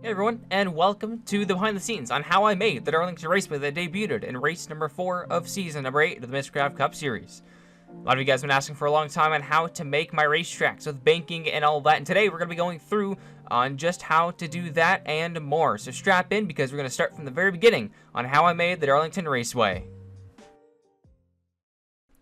Hey everyone, and welcome to the behind the scenes on how I made the Darlington Raceway that debuted in race number 4 of season number 8 of the MISCRAFT Cup series. A lot of you guys have been asking for a long time on how to make my racetracks with banking and all that, and today we're going to be going through on just how to do that and more. So strap in because we're going to start from the very beginning on how I made the Darlington Raceway.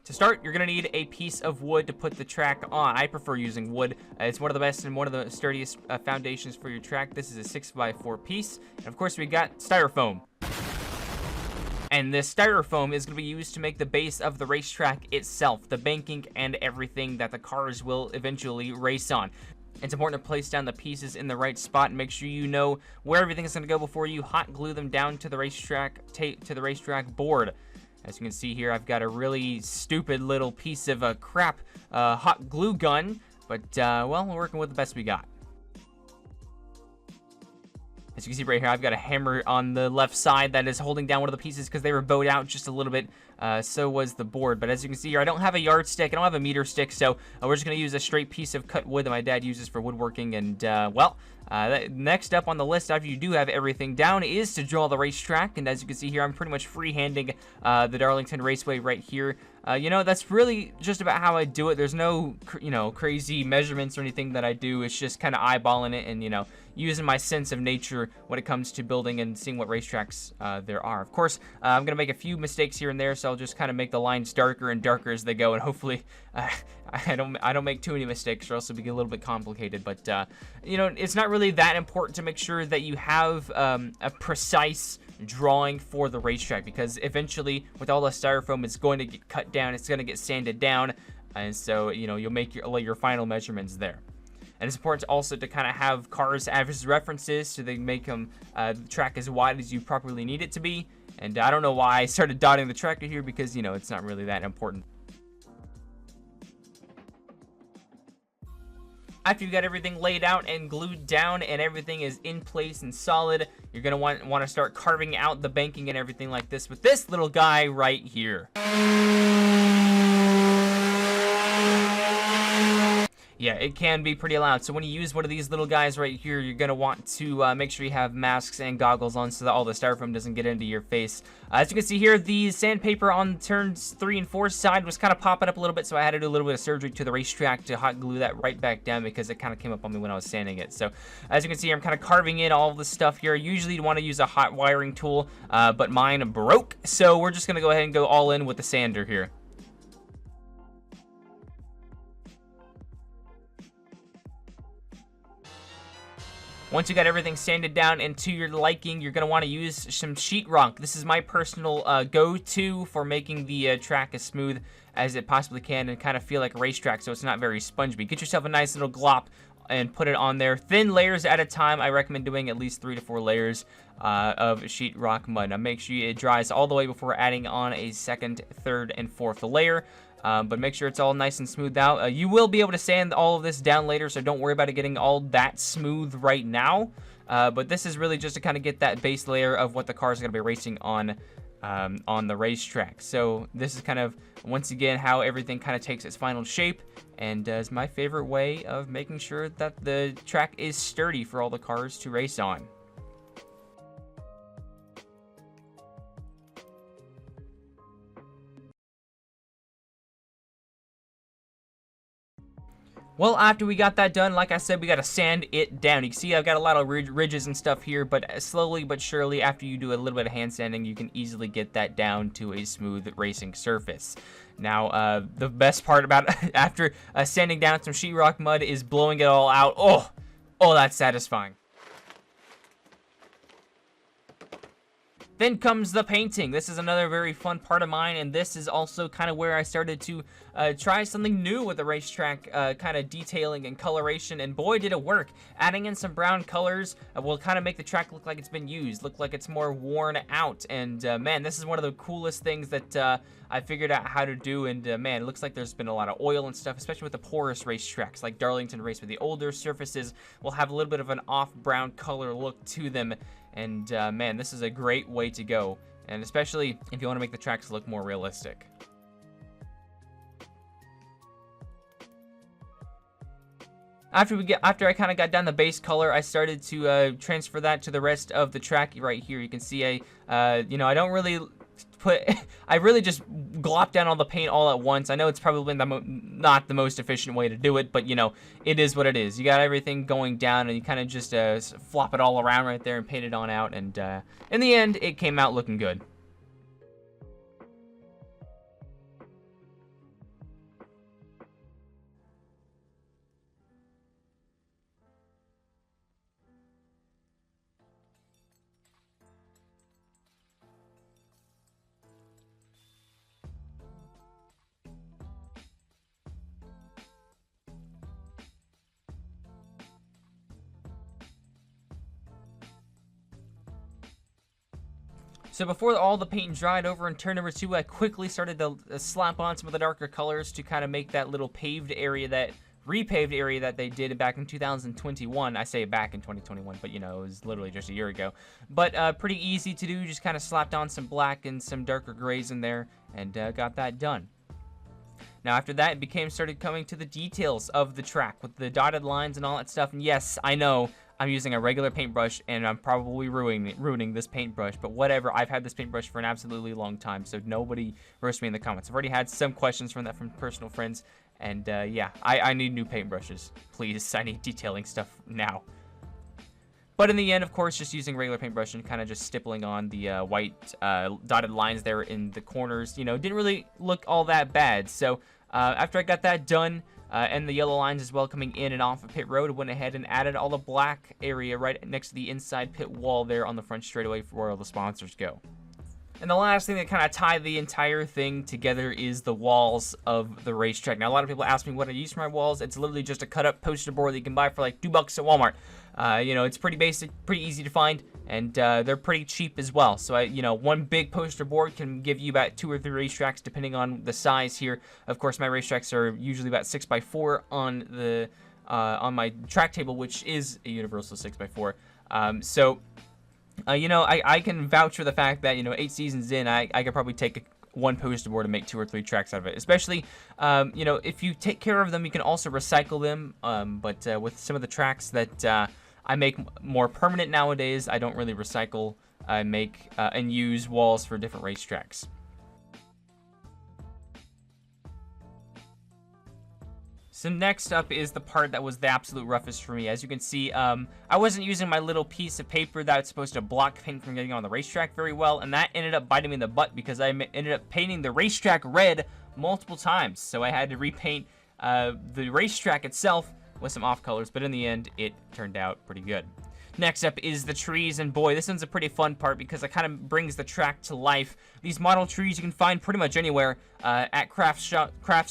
To start, you're going to need a piece of wood to put the track on. I prefer using wood. It's one of the best and one of the sturdiest foundations for your track. This is a 6x4 piece. And of course, we got styrofoam. And this styrofoam is going to be used to make the base of the racetrack itself, the banking and everything that the cars will eventually race on. It's important to place down the pieces in the right spot and make sure you know where everything is going to go before you hot glue them down to the racetrack board. As you can see here, I've got a really stupid little piece of crap hot glue gun, but well, we're working with the best we got. As you can see right here, I've got a hammer on the left side that is holding down one of the pieces because they were bowed out just a little bit. So was the board. But as you can see here, I don't have a yardstick. I don't have a meter stick. So we're just going to use a straight piece of cut wood that my dad uses for woodworking. And, next up on the list after you do have everything down is to draw the racetrack. And as you can see here, I'm pretty much freehanding the Darlington Raceway right here. That's really just about how I do it. There's no, crazy measurements or anything that I do. It's just kind of eyeballing it and, using my sense of nature when it comes to building and seeing what racetracks there are. Of course, I'm going to make a few mistakes here and there, so I'll just kind of make the lines darker and darker as they go, and hopefully I don't make too many mistakes or else it'll be a little bit complicated. But, it's not really that important to make sure that you have a precise drawing for the racetrack, because eventually with all the styrofoam it's going to get cut down, it's going to get sanded down, and so you'll make your final measurements there. And it's important also to kind of have cars as references so they make them the track as wide as you properly need it to be. And I don't know why I started dotting the track here, because it's not really that important. After you've got everything laid out and glued down and everything is in place and solid, you're going to want to start carving out the banking and everything like this with this little guy right here. Yeah, it can be pretty loud. So when you use one of these little guys right here, you're going to want to make sure you have masks and goggles on so that all the styrofoam doesn't get into your face. As you can see here, the sandpaper on turns 3 and 4 side was kind of popping up a little bit, so I had to do a little bit of surgery to the racetrack to hot glue that right back down because it kind of came up on me when I was sanding it. So as you can see here, I'm kind of carving in all this stuff here. Usually you want to use a hot wiring tool, but mine broke, so we're just going to go ahead and go all in with the sander here. Once you got everything sanded down and to your liking, you're going to want to use some sheetrock. This is my personal go-to for making the track as smooth as it possibly can and kind of feel like a racetrack, so it's not very spongy. Get yourself a nice little glop and put it on there. Thin layers at a time. I recommend doing at least 3 to 4 layers of sheetrock mud. Now make sure it dries all the way before adding on a second, third, and fourth layer. But make sure it's all nice and smoothed out. You will be able to sand all of this down later, so don't worry about it getting all that smooth right now. But this is really just to kind of get that base layer of what the car is going to be racing on the racetrack. So this is kind of, once again, how everything kind of takes its final shape, and is my favorite way of making sure that the track is sturdy for all the cars to race on. Well, after we got that done, like I said, we got to sand it down. You can see I've got a lot of ridges and stuff here, but slowly but surely, after you do a little bit of hand sanding, you can easily get that down to a smooth racing surface. Now, the best part about after sanding down some sheetrock mud is blowing it all out. Oh, that's satisfying. Then comes the painting. This is another very fun part of mine, and this is also kind of where I started to try something new with the racetrack kind of detailing and coloration, and boy did it work. Adding in some brown colors will kind of make the track look like it's been used, look like it's more worn out, and man, this is one of the coolest things that I figured out how to do, and man, it looks like there's been a lot of oil and stuff, especially with the porous racetracks like Darlington Raceway. The older surfaces will have a little bit of an off brown color look to them. And man, this is a great way to go, and especially if you want to make the tracks look more realistic. After I kind of got down the base color, I started to transfer that to the rest of the track right here. You can see I don't really I really just glop down all the paint all at once. I know it's probably not the most efficient way to do it, but it is what it is. You got everything going down, and you kind of just flop it all around right there and paint it on out, and in the end, it came out looking good. So before all the paint dried over in turn number 2, I quickly started to slap on some of the darker colors to kind of make that little repaved area that they did back in 2021. I say back in 2021, but it was literally just a year ago. But pretty easy to do, just kind of slapped on some black and some darker grays in there, and got that done. Now after that, it started coming to the details of the track with the dotted lines and all that stuff. And yes, I know I'm using a regular paintbrush, and I'm probably ruining this paintbrush, but whatever. I've had this paintbrush for an absolutely long time, so nobody roast me in the comments. I've already had some questions from personal friends, and yeah, I need new paintbrushes. Please, I need detailing stuff now. But in the end, of course, just using regular paintbrush and kind of just stippling on the white dotted lines there in the corners, didn't really look all that bad. So after I got that done, and the yellow lines as well coming in and off of pit road, went ahead and added all the black area right next to the inside pit wall there on the front straightaway for where all the sponsors go. And the last thing that kind of tied the entire thing together is the walls of the racetrack. Now, a lot of people ask me what I use for my walls. It's literally just a cut-up poster board that you can buy for like $2 at Walmart. It's pretty basic, pretty easy to find, and they're pretty cheap as well. So, one big poster board can give you about 2 or 3 racetracks, depending on the size here. Of course, my racetracks are usually about 6x4 on my track table, which is a universal 6x4. I can vouch for the fact that, 8 seasons in, I could probably take one poster board and make 2 or 3 tracks out of it. Especially, if you take care of them, you can also recycle them. But with some of the tracks that I make more permanent nowadays, I don't really recycle. I make and use walls for different racetracks. So next up is the part that was the absolute roughest for me. As you can see, I wasn't using my little piece of paper that's supposed to block paint from getting on the racetrack very well, and that ended up biting me in the butt because I ended up painting the racetrack red multiple times. So I had to repaint the racetrack itself with some off colors, but in the end, it turned out pretty good. Next up is the trees, and boy, this one's a pretty fun part because it kind of brings the track to life. These model trees you can find pretty much anywhere at craft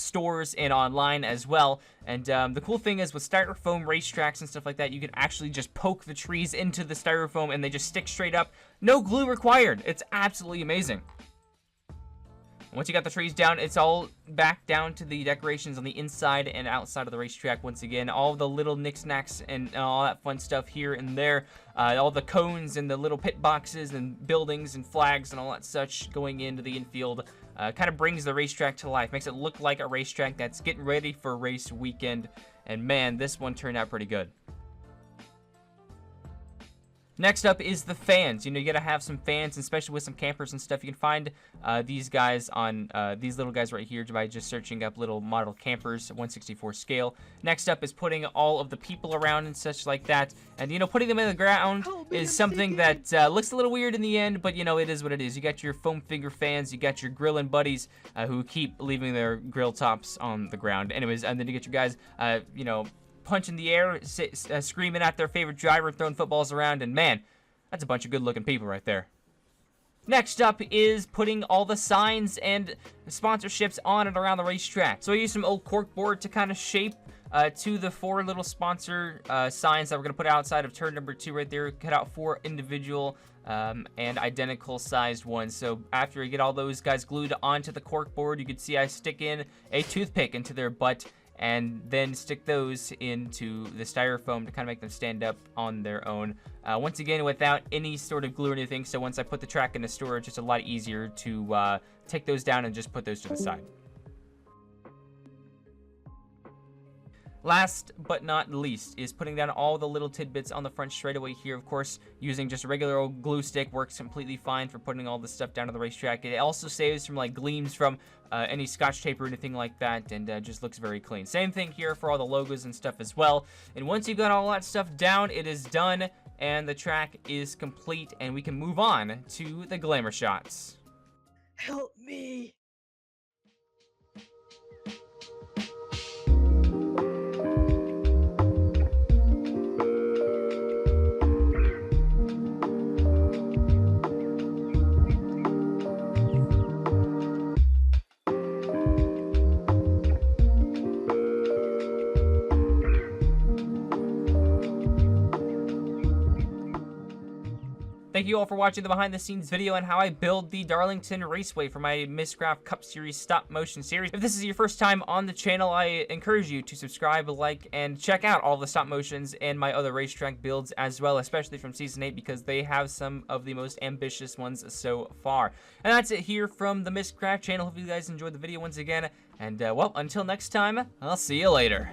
stores and online as well. And the cool thing is with styrofoam racetracks and stuff like that, you can actually just poke the trees into the styrofoam and they just stick straight up. No glue required. It's absolutely amazing. Once you got the trees down, it's all back down to the decorations on the inside and outside of the racetrack. Once again, all the little knickknacks and all that fun stuff here and there. All the cones and the little pit boxes and buildings and flags and all that such going into the infield. Kind of brings the racetrack to life. Makes it look like a racetrack that's getting ready for a race weekend. And man, this one turned out pretty good. Next up is the fans. You gotta have some fans, especially with some campers and stuff. You can find these guys on these little guys right here by just searching up little model campers, 1/64 scale. Next up is putting all of the people around and such like that. And putting them in the ground is something that looks a little weird in the end, but it is what it is. You got your foam finger fans, you got your grilling buddies who keep leaving their grill tops on the ground. Anyways, and then you get your guys, punching the air, screaming at their favorite driver, throwing footballs around, and man, that's a bunch of good-looking people right there. Next up is putting all the signs and sponsorships on and around the racetrack. So I used some old corkboard to kind of shape to the 4 little sponsor signs that we're going to put outside of turn number 2 right there. Cut out 4 individual and identical sized ones. So after you get all those guys glued onto the corkboard, you can see I stick in a toothpick into their butt and then stick those into the styrofoam to kind of make them stand up on their own. Once again, without any sort of glue or anything, so once I put the track into storage, it's a lot easier to take those down and just put those to the side. Last but not least is putting down all the little tidbits on the front straightaway here. Of course, using just a regular old glue stick works completely fine for putting all this stuff down to the racetrack. It also saves from like gleams from any scotch tape or anything like that, and just looks very clean. Same thing here for all the logos and stuff as well. And once you've got all that stuff down, it is done, and the track is complete, and we can move on to the glamour shots. Help me! Thank you all for watching the behind the scenes video on how I build the Darlington Raceway for my Miscraft Cup Series stop motion series. If this is your first time on the channel, I encourage you to subscribe, like, and check out all the stop motions and my other racetrack builds as well, especially from Season 8, because they have some of the most ambitious ones so far. And that's it here from the Miscraft channel. Hope you guys enjoyed the video once again. And, well, until next time, I'll see you later.